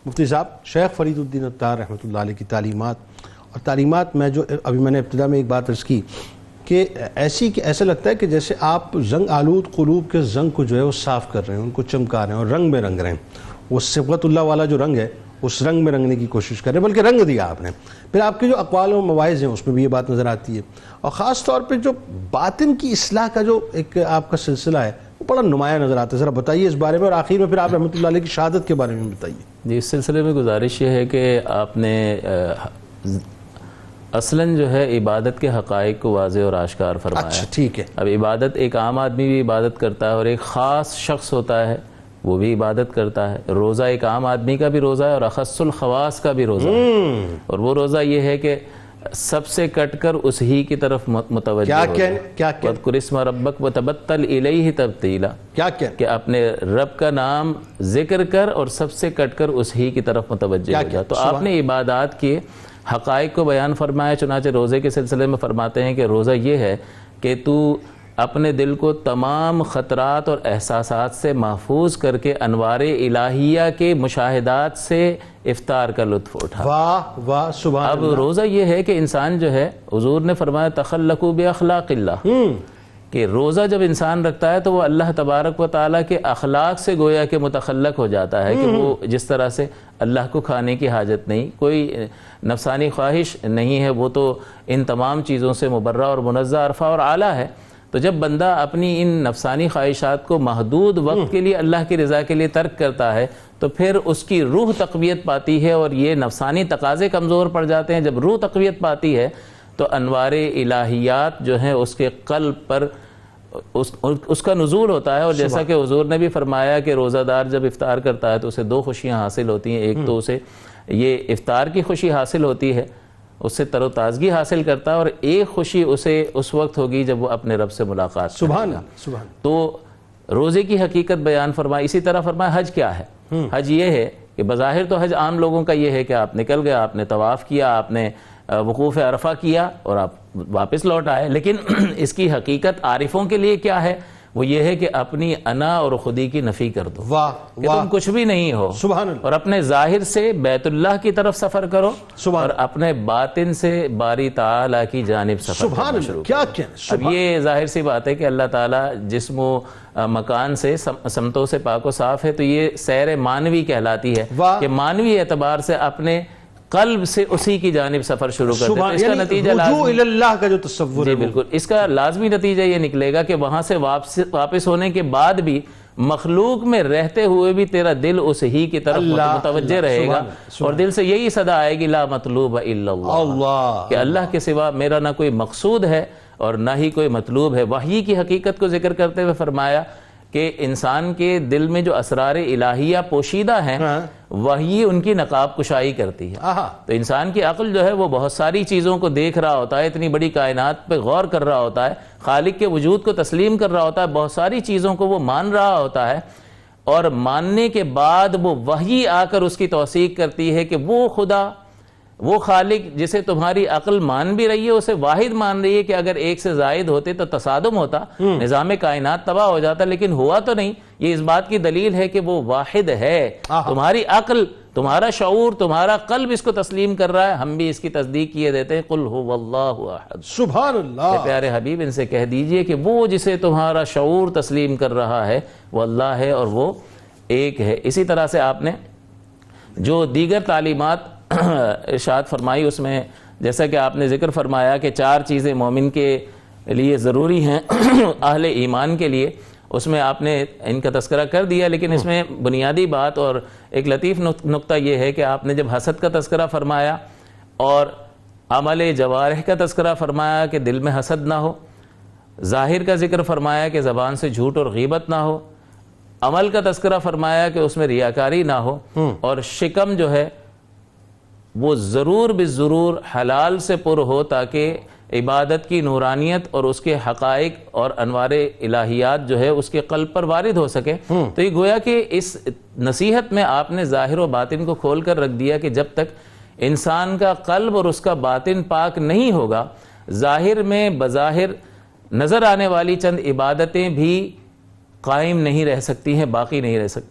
مفتی صاحب، شیخ فرید الدین عطار رحمۃ اللہ علیہ کی تعلیمات میں جو ابھی میں نے ابتدا میں ایک بات عرض کی کہ ایسا لگتا ہے کہ جیسے آپ زنگ آلود قلوب کے زنگ کو جو ہے وہ صاف کر رہے ہیں، ان کو چمکا رہے ہیں اور رنگ میں رنگ رہے ہیں. وہ صبغت اللہ والا جو رنگ ہے اس رنگ میں رنگنے کی کوشش کر رہے ہیں، بلکہ رنگ دیا آپ نے. پھر آپ کے جو اقوال و مواعظ ہیں اس میں بھی یہ بات نظر آتی ہے، اور خاص طور پہ جو باطن کی اصلاح کا جو ایک آپ کا سلسلہ ہے وہ بڑا نمایاں نظر آتا ہے. ذرا بتائیے اس بارے میں، اور آخر میں پھر آپ رحمۃ اللہ علیہ کی شہادت کے بارے میں بتائیے. جی، اس سلسلے میں گزارش یہ ہے کہ آپ نے اصلاً جو ہے عبادت کے حقائق کو واضح اور آشکار فرمایا. اچھا ٹھیک ہے. اب عبادت، ایک عام آدمی بھی عبادت کرتا ہے اور ایک خاص شخص ہوتا ہے وہ بھی عبادت کرتا ہے. روزہ ایک عام آدمی کا بھی روزہ ہے اور اخص الخواص کا بھی روزہ ہے، اور وہ روزہ یہ ہے کہ سب سے کٹ کر اس ہی کی طرف متوجہ ہو جائے. وَاذْكُرِ اسْمَ رَبَّكَ وَتَبَتَّلْ إِلَيْهِ تَبْتِيلًا، کہ اپنے رب کا نام ذکر کر اور سب سے کٹ کر اس ہی کی طرف متوجہ ہو جائے. تو آپ نے عبادات کے حقائق کو بیان فرمایا. چنانچہ روزے کے سلسلے میں فرماتے ہیں کہ روزہ یہ ہے کہ تو اپنے دل کو تمام خطرات اور احساسات سے محفوظ کر کے انوار الہیہ کے مشاہدات سے افطار کا لطف اٹھا. واہ واہ سبحان اللہ. اب روزہ یہ ہے کہ انسان جو ہے، حضور نے فرمایا تخلقوا باخلاق اللہ، کہ روزہ جب انسان رکھتا ہے تو وہ اللہ تبارک و تعالیٰ کے اخلاق سے گویا کہ متخلق ہو جاتا ہے، کہ وہ جس طرح سے اللہ کو کھانے کی حاجت نہیں، کوئی نفسانی خواہش نہیں ہے، وہ تو ان تمام چیزوں سے مبرہ اور منزہ عرفہ اور اعلیٰ ہے. تو جب بندہ اپنی ان نفسانی خواہشات کو محدود وقت کے لیے اللہ کی رضا کے لیے ترک کرتا ہے تو پھر اس کی روح تقویت پاتی ہے، اور یہ نفسانی تقاضے کمزور پڑ جاتے ہیں. جب روح تقویت پاتی ہے تو انوار الہیات جو ہیں اس کے قلب پر اس کا نزول ہوتا ہے. اور جیسا کہ حضور نے بھی فرمایا کہ روزہ دار جب افطار کرتا ہے تو اسے دو خوشیاں حاصل ہوتی ہیں. ایک تو اسے یہ افطار کی خوشی حاصل ہوتی ہے، اس سے تر و تازگی حاصل کرتا ہے، اور ایک خوشی اسے اس وقت ہوگی جب وہ اپنے رب سے ملاقات کرے گا. سبحان اللہ. تو روزے کی حقیقت بیان فرمائی. اسی طرح فرمایا حج کیا ہے. حج یہ ہے کہ بظاہر تو حج عام لوگوں کا یہ ہے کہ آپ نکل گئے، آپ نے طواف کیا، آپ نے وقوف عرفہ کیا اور آپ واپس لوٹ آئے. لیکن اس کی حقیقت عارفوں کے لیے کیا ہے؟ وہ یہ ہے کہ اپنی انا اور خودی کی نفی کر دو، کہ تم کچھ بھی نہیں ہو، اور اپنے ظاہر سے بیت اللہ کی طرف سفر کرو، اور اپنے باطن سے باری تعالیٰ کی جانب سفر کرنا شروع کرو. اب یہ ظاہر سی بات ہے کہ اللہ تعالیٰ جسم و مکان سے سمتوں سے پاک و صاف ہے، تو یہ سیر مانوی کہلاتی ہے، کہ مانوی اعتبار سے اپنے قلب سے اسی کی جانب سفر شروع کرتے ہیں. اس کا نتیجہ رجوع اللہ کا جو تصور ہے، جی بالکل، اس کا لازمی نتیجہ یہ نکلے گا کہ وہاں سے واپس ہونے کے بعد بھی مخلوق میں رہتے ہوئے بھی تیرا دل اس ہی کی طرف متوجہ رہے گا، اور دل سے یہی صدا آئے گی لا مطلوب الا اللہ، کہ اللہ کے سوا میرا نہ کوئی مقصود ہے اور نہ ہی کوئی مطلوب ہے. وحی کی حقیقت کو ذکر کرتے ہوئے فرمایا کہ انسان کے دل میں جو اسرار الہیہ پوشیدہ ہیں وہی ان کی نقاب کشائی کرتی ہے. تو انسان کی عقل جو ہے وہ بہت ساری چیزوں کو دیکھ رہا ہوتا ہے، اتنی بڑی کائنات پہ غور کر رہا ہوتا ہے، خالق کے وجود کو تسلیم کر رہا ہوتا ہے، بہت ساری چیزوں کو وہ مان رہا ہوتا ہے، اور ماننے کے بعد وہ وحی آ کر اس کی توثیق کرتی ہے کہ وہ خدا، وہ خالق جسے تمہاری عقل مان بھی رہی ہے، اسے واحد مان رہی ہے کہ اگر ایک سے زائد ہوتے تو تصادم ہوتا، نظام کائنات تباہ ہو جاتا، لیکن ہوا تو نہیں. یہ اس بات کی دلیل ہے کہ وہ واحد ہے. تمہاری عقل، تمہارا شعور، تمہارا قلب اس کو تسلیم کر رہا ہے. ہم بھی اس کی تصدیق کیے دیتے ہیں. قل هو اللہ احد. سبحان اللہ. پیارے حبیب ان سے کہہ دیجئے کہ وہ جسے تمہارا شعور تسلیم کر رہا ہے وہ اللہ ہے اور وہ ایک ہے. اسی طرح سے آپ نے جو دیگر تعلیمات ارشاد فرمائی، اس میں جیسا کہ آپ نے ذکر فرمایا کہ 4 چیزیں مومن کے لیے ضروری ہیں اہل ایمان کے لیے، اس میں آپ نے ان کا تذکرہ کر دیا. لیکن اس میں بنیادی بات اور ایک لطیف نقطہ یہ ہے کہ آپ نے جب حسد کا تذکرہ فرمایا اور عمل جوارح کا تذکرہ فرمایا کہ دل میں حسد نہ ہو، ظاہر کا ذکر فرمایا کہ زبان سے جھوٹ اور غیبت نہ ہو، عمل کا تذکرہ فرمایا کہ اس میں ریاکاری نہ ہو، اور شکم جو ہے وہ ضرور بالضرور حلال سے پر ہو تاکہ عبادت کی نورانیت اور اس کے حقائق اور انوار الہیات جو ہے اس کے قلب پر وارد ہو سکے. تو یہ گویا کہ اس نصیحت میں آپ نے ظاہر و باطن کو کھول کر رکھ دیا کہ جب تک انسان کا قلب اور اس کا باطن پاک نہیں ہوگا، ظاہر میں بظاہر نظر آنے والی چند عبادتیں بھی قائم نہیں رہ سکتی ہیں، باقی نہیں رہ سکتی.